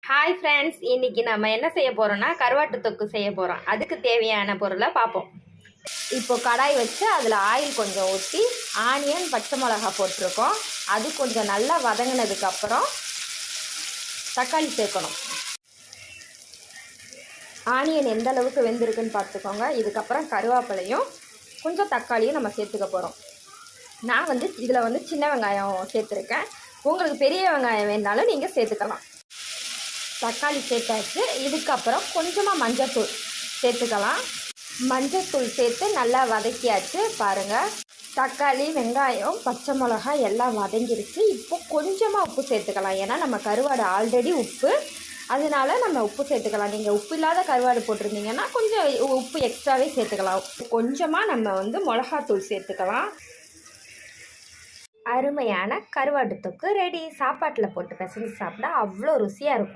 Hi friends, இன்றைக்கி நம்ம என்ன செய்ய போகிறோன்னா கருவாட்டு தொக்கு செய்ய போகிறோம். அதுக்கு தேவையான பொருளை பார்ப்போம். இப்போ கடாய் வச்சு அதில் ஆயில் கொஞ்சம் ஊற்றி ஆனியன் பச்சை மிளகா போட்டிருக்கோம். அது கொஞ்சம் நல்லா வதங்கினதுக்கப்புறம் தக்காளி சேர்க்கணும். ஆனியன் எந்த அளவுக்கு வெந்திருக்குன்னு பார்த்துக்கோங்க. இதுக்கப்புறம் கருவேப்பிலையும் கொஞ்சம் தக்காளியும் நம்ம சேர்த்துக்க போகிறோம். நான் இதில் சின்ன வெங்காயம் சேர்த்துருக்கேன். உங்களுக்கு பெரிய வெங்காயம் வேணாலும் நீங்கள் சேர்த்துக்கலாம். தக்காளி சேர்த்தாச்சு. இதுக்கப்புறம் கொஞ்சமாக மஞ்சத்தூள் சேர்த்துக்கலாம். மஞ்சத்தூள் சேர்த்து நல்லா வதக்கியாச்சு. பாருங்கள், தக்காளி வெங்காயம் பச்சை மிளகாய் எல்லாம் வதங்கிருச்சு. இப்போ கொஞ்சமாக உப்பு சேர்த்துக்கலாம். ஏன்னா நம்ம கருவாடு ஆல்ரெடி உப்பு, அதனால நம்ம உப்பு சேர்த்துக்கலாம். நீங்கள் உப்பு இல்லாத கருவாடு போட்டிருந்தீங்கன்னா கொஞ்சம் உப்பு எக்ஸ்ட்ராவே சேர்த்துக்கலாம். கொஞ்சமாக நம்ம மிளகாத்தூள் சேர்த்துக்கலாம். அருமையான கருவாட்டு தொக்கு ரெடி. சாப்பாட்டில் போட்டு பிசைஞ்சு சாப்பிட்டா அவ்வளோ ருசியாக இருக்கும்.